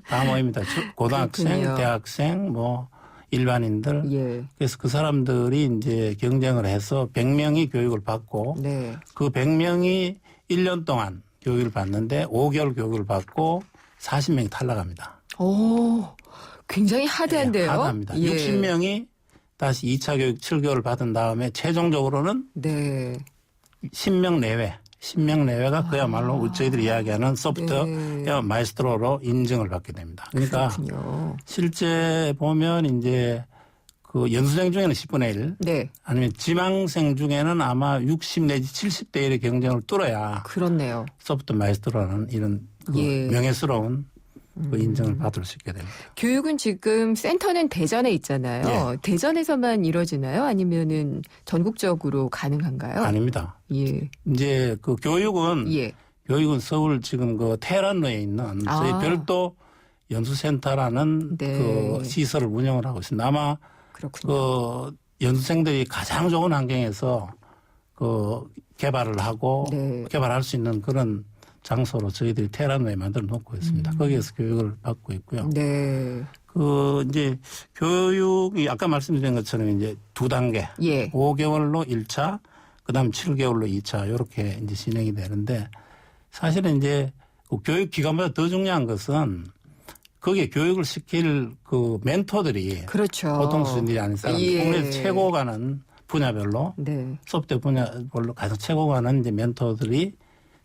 다 모입니다. 고등학생, 그렇군요. 대학생, 뭐 일반인들. 예. 그래서 그 사람들이 이제 경쟁을 해서 100명이 교육을 받고 네. 그 100명이 1년 동안 교육을 받는데 5개월 교육을 받고 40명이 탈락합니다. 오, 굉장히 하드한데요. 하드합니다. 예. 60명이 다시 2차 교육 7개월을 받은 다음에 최종적으로는 네. 10명 내외. 10명 내외가 그야말로 저희들이 이야기하는 소프트웨어 네. 마에스트로로 인증을 받게 됩니다. 그러니까 그렇군요. 실제 보면 이제 그 연수생 중에는 10분의 1 네. 아니면 지망생 중에는 아마 60 내지 70대 1의 경쟁을 뚫어야 그렇네요. 소프트 마에스트로라는 이런 그 예. 명예스러운 그 인증을 받을 수 있게 됩니다. 교육은 지금 센터는 대전에 있잖아요. 대전에서만 이루어지나요? 아니면은 전국적으로 가능한가요? 아닙니다. 예. 이제 그 교육은 교육은 서울 지금 그 테헤란로에 있는 저희 별도 연수센터라는 네. 그 시설을 운영을 하고 있습니다. 아마 그렇군요. 그 연수생들이 가장 좋은 환경에서 그 개발을 하고 개발할 수 있는 그런 장소로 저희들이 테헤란로에 만들어 놓고 있습니다. 거기에서 교육을 받고 있고요. 네. 그 이제 교육이 아까 말씀드린 것처럼 이제 2단계, 5개월로 1차, 그다음 7개월로 2차 이렇게 이제 진행이 되는데 사실은 이제 그 교육 기간보다 더 중요한 것은 거기에 교육을 시킬 그 멘토들이 그렇죠. 보통 수준이 아닌 사람들, 국내에서 최고 가는 분야별로 네. 소프트웨어 분야별로 가장 최고 가는 이제 멘토들이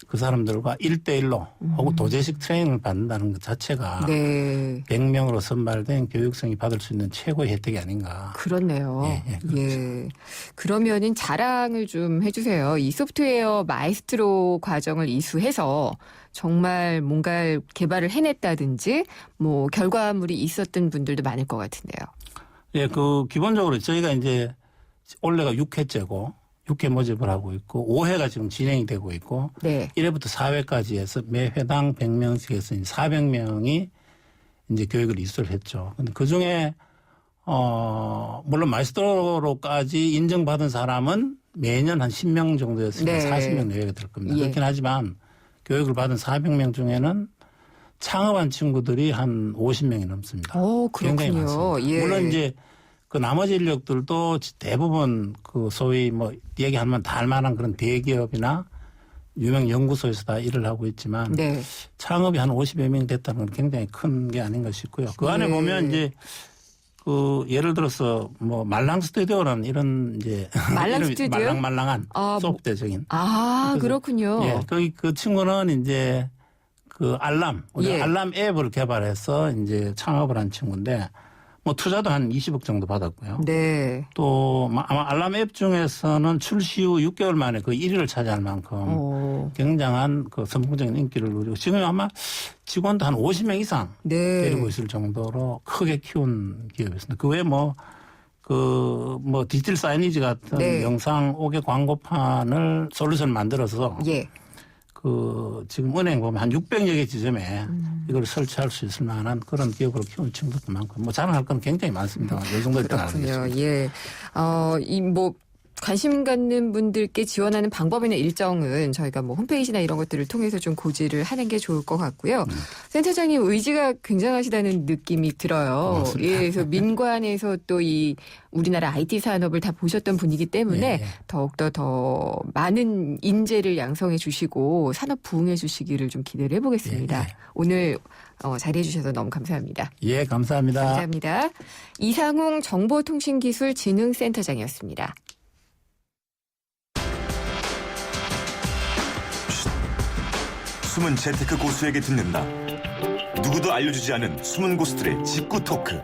그 사람들과 1대1로 혹은 도제식 트레이닝을 받는다는 것 자체가 100명으로 선발된 교육생이 받을 수 있는 최고의 혜택이 아닌가. 그렇네요. 그렇죠. 예. 그러면은 자랑을 좀 해주세요. 이 소프트웨어 마에스트로 과정을 이수해서 정말 뭔가 개발을 해냈다든지 뭐 결과물이 있었던 분들도 많을 것 같은데요. 예, 그 기본적으로 저희가 이제 올해가 6회째고 6회 모집을 하고 있고 5회가 지금 진행이 되고 있고 1회부터 4회까지 해서 매 회당 100명씩 해서 400명이 이제 교육을 이수를 했죠. 근데 그 중에 물론 마에스트로로까지 인정받은 사람은 매년 한 10명 정도였으니까 40명 내외가 될 겁니다. 그렇긴 하지만 교육을 받은 400명 중에는 창업한 친구들이 한 50명이 넘습니다. 굉장히 많습니다. 물론 이제 그 나머지 인력들도 대부분 그 소위 뭐 얘기하면 다 할 만한 그런 대기업이나 유명 연구소에서 다 일을 하고 있지만 창업이 한 50여 명 됐다는 건 굉장히 큰 게 아닌가 싶고요. 그 안에 보면 이제 그 예를 들어서 뭐 말랑 스튜디오라는 이런 이제 말랑 스튜디오? 말랑말랑한 소프트적인. 그렇군요. 예, 그 친구는 이제 그 알람, 우리 알람 앱을 개발해서 이제 창업을 한 친구인데 뭐 투자도 한 20억 정도 받았고요. 또 아마 알람 앱 중에서는 출시 후 6개월 만에 그 1위를 차지할 만큼 굉장한 그 선풍적인 인기를 누리고 지금 아마 직원도 한 50명 이상 데리고 있을 정도로 크게 키운 기업이었습니다. 그 외에 뭐 뭐 디지털 사이니지 같은 네. 영상 5개 광고판을 솔루션 만들어서 예. 지금 은행 보면 한 600여 개 지점에 이걸 설치할 수 있을 만한 그런 기업으로 키우는 친구들도 많고 뭐 자랑할 건 굉장히 많습니다. 요 정도 일단 알겠습니다. 예. 관심 갖는 분들께 지원하는 방법이나 일정은 저희가 뭐 홈페이지나 이런 것들을 통해서 좀 고지를 하는 게 좋을 것 같고요. 센터장님 의지가 굉장하시다는 느낌이 들어요. 예, 그래서 민관에서 또 이 우리나라 IT 산업을 다 보셨던 분이기 때문에 더욱더 더 많은 인재를 양성해 주시고 산업 부흥해 주시기를 좀 기대를 해보겠습니다. 오늘 자리해 주셔서 너무 감사합니다. 예, 감사합니다. 감사합니다. 이상웅 정보통신기술진흥센터장이었습니다. 숨은 재테크 고수에게 듣는다. 누구도 알려주지 않은 숨은 고수들의 직구 토크.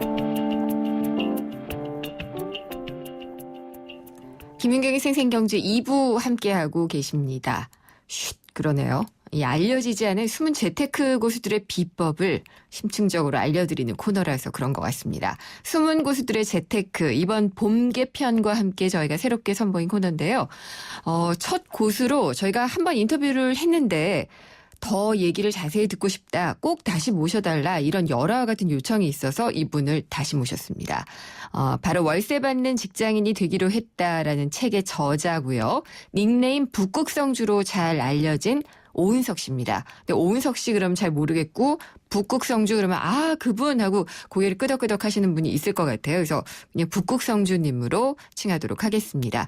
김윤경의 생생경제 2부 함께하고 계십니다. 그러네요. 이 알려지지 않은 숨은 재테크 고수들의 비법을 심층적으로 알려드리는 코너라서 그런 것 같습니다. 숨은 고수들의 재테크, 이번 봄 개편과 함께 저희가 새롭게 선보인 코너인데요. 첫 고수로 저희가 한번 인터뷰를 했는데 더 얘기를 자세히 듣고 싶다, 꼭 다시 모셔달라, 이런 열화와 같은 요청이 있어서 이분을 다시 모셨습니다. 바로 월세 받는 직장인이 되기로 했다라는 책의 저자고요. 닉네임 북극성주로 잘 알려진 오은석 씨입니다. 근데 오은석 씨 그럼 잘 모르겠고 북극성주 그러면 그분 하고 고개를 끄덕끄덕 하시는 분이 있을 것 같아요. 그래서 그냥 북극성주님으로 칭하도록 하겠습니다.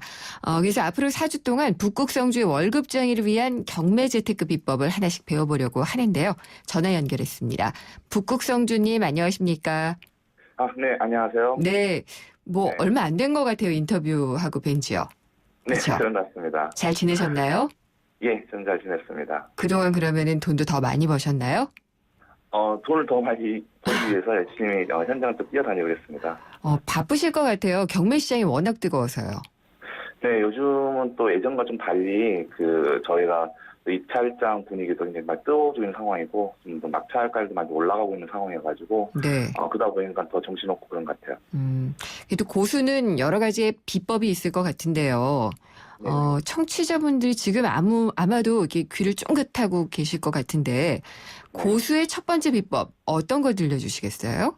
그래서 앞으로 4주 동안 북극성주의 월급쟁이를 위한 경매 재테크 비법을 하나씩 배워보려고 하는데요. 전화 연결했습니다. 북극성주님 안녕하십니까? 네, 안녕하세요. 네, 얼마 안 된 것 같아요. 인터뷰하고 뵌지요. 네, 그렇죠? 그런 것 같습니다. 잘 지내셨나요? 예, 전 잘 지냈습니다. 그동안 그러면은 돈도 더 많이 버셨나요? 돈을 더 많이 벌기 위해서 열심히 현장을 또 뛰어다니고 있습니다. 바쁘실 것 같아요. 경매 시장이 워낙 뜨거워서요. 네, 요즘은 또 예전과 좀 달리 저희가 입찰장 분위기도 굉장히 많이 뜨거워지고 있는 상황이고 좀 더 낙찰가율도 많이 올라가고 있는 상황이어가지고 네. 그러다 보니까 더 정신없고 그런 것 같아요. 그래도 고수는 여러 가지의 비법이 있을 것 같은데요. 청취자분들이 지금 아마도 이렇게 귀를 쫑긋하고 계실 것 같은데 고수의 첫 번째 비법 어떤 걸 들려주시겠어요?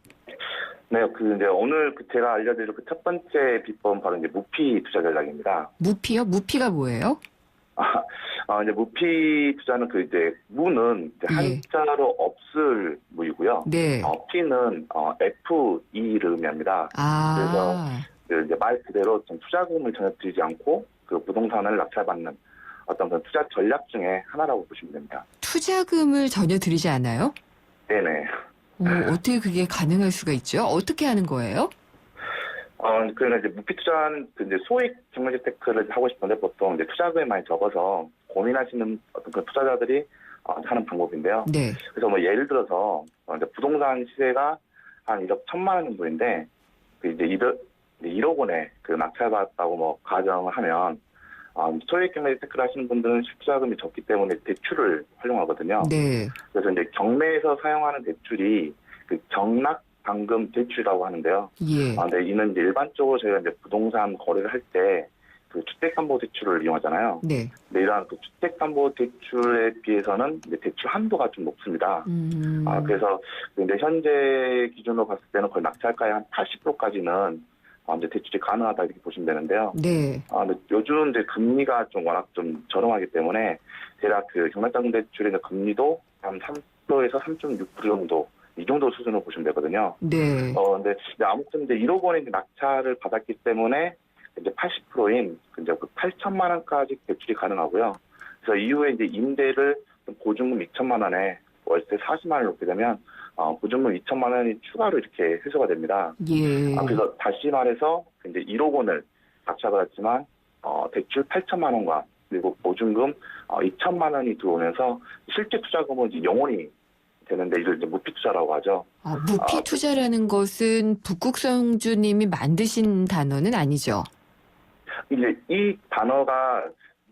네, 이제 오늘 제가 알려드릴 첫 번째 비법은 바로 이제 무피 투자 전략입니다. 무피요? 무피가 뭐예요? 이제 무피 투자는 이제 무는 이제 한자로 없을 무이고요. 네. 피는 FE를 의미합니다. 그래서 이제 말 그대로 좀 투자금을 전혀 들이지 않고 부동산을 낙찰받는 어떤 그런 투자 전략 중에 하나라고 보시면 됩니다. 투자금을 전혀 들이지 않아요? 네네. 어떻게 그게 가능할 수가 있죠? 어떻게 하는 거예요? 그러니까 이제 무피 투자는 이제 소액 경매재테크를 하고 싶은데 보통 이제 투자금이 많이 적어서 고민하시는 어떤 그 투자자들이 하는 방법인데요. 네. 그래서 예를 들어서 이제 부동산 시세가 한 1억 1천만 원 정도인데 이제 1억 원에 낙찰받았다고 가정을 하면 소액 경매재테크를 하시는 분들은 실투자금이 적기 때문에 대출을 활용하거든요. 네. 그래서 이제 경매에서 사용하는 대출이 경락 방금 대출이라고 하는데요. 예. 근데 이는 이제 일반적으로 저희가 이제 부동산 거래를 할 때 주택담보대출을 이용하잖아요. 네. 근데 이러한 주택담보대출에 비해서는 이제 대출 한도가 좀 높습니다. 그래서 이제 현재 기준으로 봤을 때는 거의 낙찰가의 한 80%까지는 이제 대출이 가능하다 이렇게 보시면 되는데요. 네. 근데 요즘 이제 금리가 좀 워낙 좀 저렴하기 때문에 대략 경락장 대출의 금리도 한 3%에서 3.6% 정도 이 정도 수준으로 보시면 되거든요. 네. 근데 아무튼 이제 1억 원의 낙찰을 받았기 때문에 이제 80%인 이제 8천만 원까지 대출이 가능하고요. 그래서 이후에 이제 임대를 보증금 2천만 원에 월세 40만 원을 놓게 되면 보증금 2천만 원이 추가로 이렇게 회수가 됩니다. 예. 그래서 다시 말해서 이제 1억 원을 낙찰받았지만 대출 8천만 원과 그리고 보증금 2천만 원이 들어오면서 실제 투자금은 이제 영원히 되는데 이걸 이제 무피 투자라고 하죠. 무피 투자라는 것은 북극성주님이 만드신 단어는 아니죠? 이제 이 단어가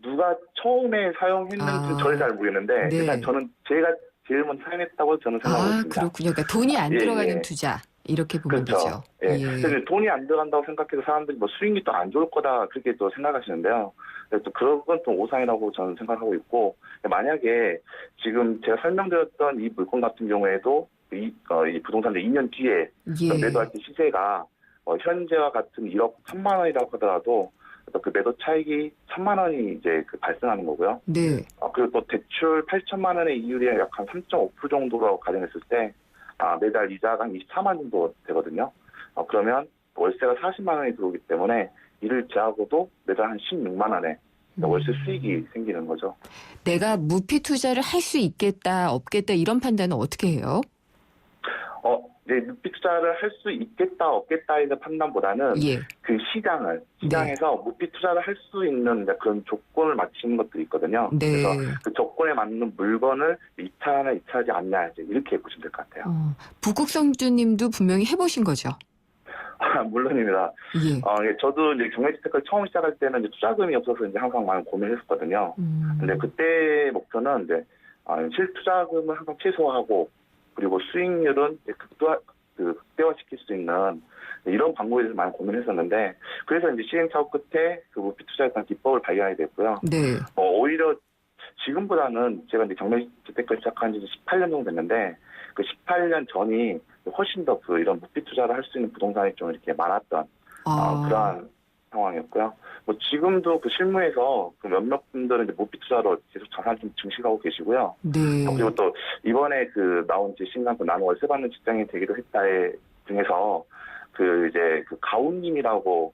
누가 처음에 사용했는지 저는 잘 모르겠는데 네. 일단 제가 제일 먼저 사용했다고 저는 생각하고 있습니다. 그렇군요. 그러니까 돈이 안 들어가는 투자. 이렇게 보면 그렇죠. 되죠. 예. 예. 근데 돈이 안 들어간다고 생각해서 사람들이 뭐 수익이 또 안 좋을 거다 그렇게 또 생각하시는데요. 그래서 또 그런 건 또 오산이라고 저는 생각하고 있고 만약에 지금 제가 설명드렸던 이 물건 같은 경우에도 이 부동산의 2년 뒤에 예. 매도할 때 시세가 현재와 같은 1억 3만 원이라고 하더라도 그 매도 차익이 1,000만 원이 이제 발생하는 거고요. 네. 그리고 또 대출 8천만 원의 이율이 약 한 3.5% 정도로 가정했을 때 매달 이자가 한 24만 정도 되거든요. 그러면 월세가 40만 원이 들어오기 때문에 이를 제하고도 매달 한 16만 원의 월세 수익이 생기는 거죠. 내가 무피 투자를 할 수 있겠다, 없겠다 이런 판단은 어떻게 해요? 이제 무피 투자를 할 수 있겠다, 없겠다의 판단보다는 예. 그 시장에서 무피 투자를 할 수 있는 그런 조건을 맞추는 것들이 있거든요. 네. 그래서 그 조건에 맞는 물건을 이차하나 이차하지 않냐 이렇게 보시면 될 것 같아요. 북극성주님도 분명히 해보신 거죠? 물론입니다. 예. 저도 이제 경매주택을 처음 시작할 때는 이제 투자금이 없어서 이제 항상 많이 고민했었거든요. 근데 그때 목표는 이제 실투자금을 항상 최소화하고 그리고 수익률은 극대화시킬 수 있는 이런 방법에 대해서 많이 고민했었는데 그래서 이제 시행착오 끝에 그 무피 투자에 대한 기법을 발견하게 됐고요. 네. 오히려 지금보다는 제가 이제 경매주택을 시작한 지 18년 정도 됐는데 그 18년 전이 훨씬 더 이런 무피 투자를 할 수 있는 부동산이 좀 이렇게 많았던 그러한 상황이었고요. 뭐 지금도 그 실무에서 그 몇몇 분들은 이제 무피 투자로 계속 자산을 좀 증식하고 계시고요. 네. 그리고 또 이번에 나온 제 신간 나는 월세 받는 직장이 되기로 했다에 중에서 이제 가훈님이라고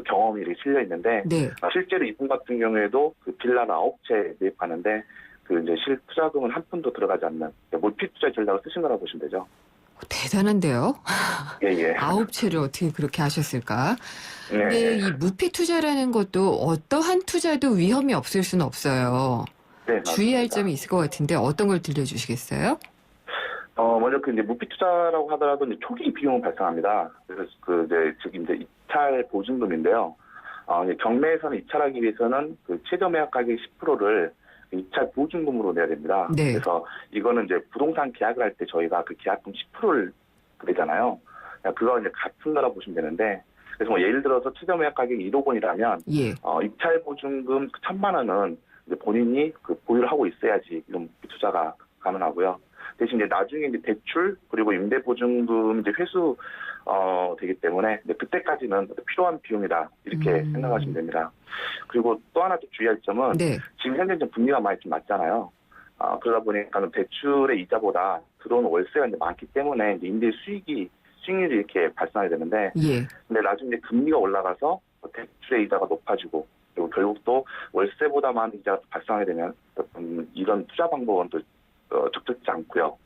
경험이 이렇게 실려 있는데 네. 실제로 이분 같은 경우에도 빌라를 9채 매입하는데 이제 실투자금은 한 푼도 들어가지 않는 무피 투자 전략을 쓰신 거라고 보시면 되죠. 대단한데요? 예. 9채를 어떻게 그렇게 하셨을까? 네. 근데 이 무피 투자라는 것도 어떠한 투자도 위험이 없을 수는 없어요. 네, 주의할 점이 있을 것 같은데 어떤 걸 들려주시겠어요? 먼저 이제 무피 투자라고 하더라도 이제 초기 비용은 발생합니다. 그래서 이제 입찰 보증금인데요. 이제 경매에서는 입찰하기 위해서는 최저 매각 가격 10%를 입찰 보증금으로 내야 됩니다. 네. 그래서 이거는 이제 부동산 계약을 할 때 저희가 그 계약금 10%를 내잖아요. 그거 이제 같은 거라 보시면 되는데, 그래서 뭐 예를 들어서 최저 매각 가격이 1억 원이라면, 예. 입찰 보증금 1,000만 원은 이제 본인이 보유를 하고 있어야지 이런 투자가 가능하고요. 대신 이제 나중에 이제 대출 그리고 임대 보증금 이제 회수 되기 때문에 이제 그때까지는 필요한 비용이다 이렇게 생각하시면 됩니다. 그리고 또 하나 또 주의할 점은 네. 지금 현재 좀 금리가 많이 좀 낮잖아요. 그러다 보니까 대출의 이자보다 들어오는 월세가 이제 많기 때문에 이제 임대 수익률이 이렇게 발생하게 되는데, 예. 근데 나중에 이제 금리가 올라가서 대출의 이자가 높아지고 그리고 결국 또 월세보다 많은 이자가 발생하게 되면 이런 투자 방법은 또 적절치 않고요.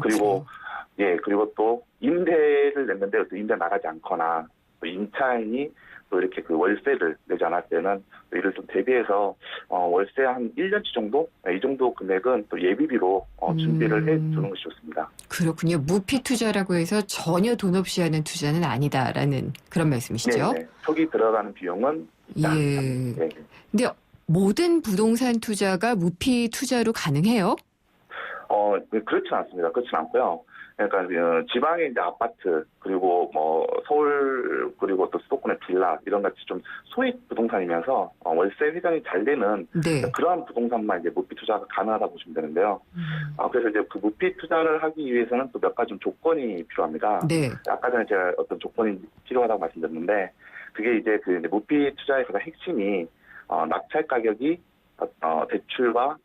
그리고 또 임대를 냈는데 또 임대 나가지 않거나 또 임차인이 또 이렇게 월세를 내지 않을 때는 이를 좀 대비해서 월세 한 1년치 정도 이 정도 금액은 또 예비비로 준비를 해두는 것이 좋습니다. 그렇군요. 무피 투자라고 해서 전혀 돈 없이 하는 투자는 아니다라는 그런 말씀이시죠? 네. 초기 들어가는 비용은 예. 네. 근데 모든 부동산 투자가 무피 투자로 가능해요? 그렇진 않습니다. 그렇진 않고요. 그러니까 지방의 이제 아파트 그리고 뭐 서울 그리고 또 수도권의 빌라 이런 같이 좀 소액 부동산이면서 월세 회전이 잘 되는 네. 그러한 부동산만 이제 무피 투자가 가능하다 보시면 되는데요. 그래서 이제 그 무피 투자를 하기 위해서는 또 몇 가지 좀 조건이 필요합니다. 네. 아까 전에 제가 어떤 조건이 필요하다고 말씀드렸는데 그게 이제 무피 투자의 가장 핵심이 낙찰 가격이 대출과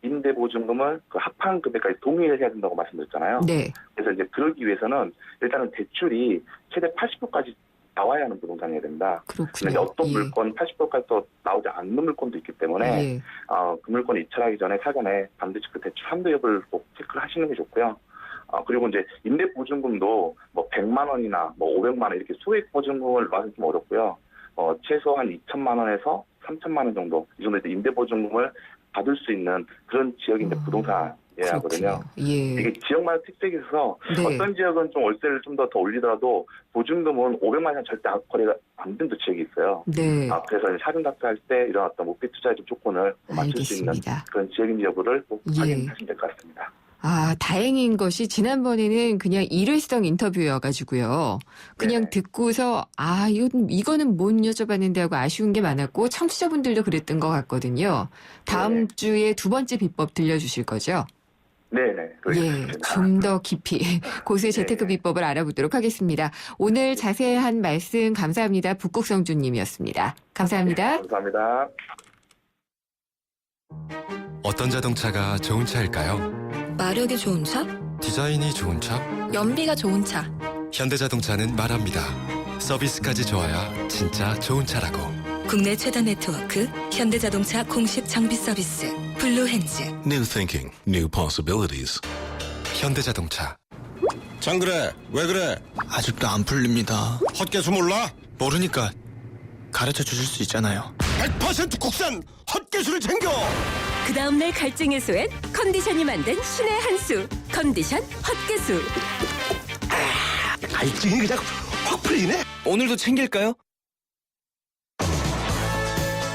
임대보증금을 합한 금액까지 동의를 해야 된다고 말씀드렸잖아요. 네. 그래서 이제 그러기 위해서는 일단은 대출이 최대 80%까지 나와야 하는 부동산이어야 됩니다. 그렇군요. 어떤 물건 80%까지 또 나오지 않는 물건도 있기 때문에 그 물건 입찰하기 전에 사전에 반드시 그 대출 한도 여부를 꼭 체크를 하시는 게 좋고요. 그리고 이제 임대보증금도 뭐 100만 원이나 뭐 500만 원 이렇게 소액 보증금을 놔서 좀 어렵고요. 최소한 2천만 원에서 3천만 원 정도 이 정도 임대보증금을 받을 수 있는 그런 지역이 이제 부동산이어야 하거든요. 예. 이게 지역마다 특색이 있어서 어떤 지역은 좀 월세를 좀 더 올리더라도 보증금은 500만 원 절대 거래가 안 되는 지역이 있어요. 네. 그래서 사전 낙찰할 때 이런 어떤 무피 투자의 조건을 맞출 수 있는 그런 지역인지 여부를 꼭 확인하시면 될 것 같습니다. 다행인 것이 지난번에는 그냥 일회성 인터뷰여가지고요. 그냥 듣고서 이거는 못 여쭤봤는데 하고 아쉬운 게 많았고 청취자분들도 그랬던 것 같거든요. 다음 주에 두 번째 비법 들려주실 거죠? 네네. 예, 좀 더 깊이 고수의 재테크 비법을 알아보도록 하겠습니다. 오늘 자세한 말씀 감사합니다. 북국성주님이었습니다. 감사합니다. 감사합니다. 어떤 자동차가 좋은 차일까요? 마력이 좋은 차? 디자인이 좋은 차? 연비가 좋은 차. 현대자동차는 말합니다. 서비스까지 좋아야 진짜 좋은 차라고. 국내 최다 네트워크 현대자동차 공식 장비 서비스 블루핸즈. New thinking, new possibilities. 현대자동차. 장그래, 왜 그래? 아직도 안 풀립니다. 헛개수 몰라? 모르니까 가르쳐 주실 수 있잖아요. 100% 국산 헛개수를 챙겨. 그 다음날 갈증 해소엔 컨디션이 만든 신의 한 수. 컨디션 헛개수. 갈증이 그냥 확 풀리네. 오늘도 챙길까요?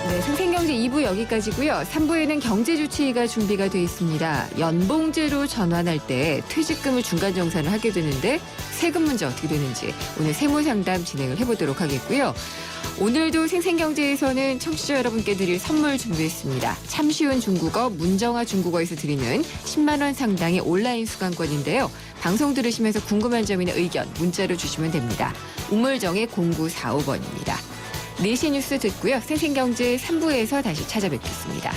네, 생생경제 2부 여기까지고요. 3부에는 경제주치의가 준비가 돼 있습니다. 연봉제로 전환할 때 퇴직금을 중간 정산을 하게 되는데 세금 문제 어떻게 되는지 오늘 세무상담 진행을 해보도록 하겠고요. 오늘도 생생경제에서는 청취자 여러분께 드릴 선물 준비했습니다. 참 쉬운 중국어 문정아 중국어에서 드리는 10만 원 상당의 온라인 수강권인데요. 방송 들으시면서 궁금한 점이나 의견 문자로 주시면 됩니다. 우물정의 0945번입니다. 4시 뉴스 듣고요. 생생경제 3부에서 다시 찾아뵙겠습니다.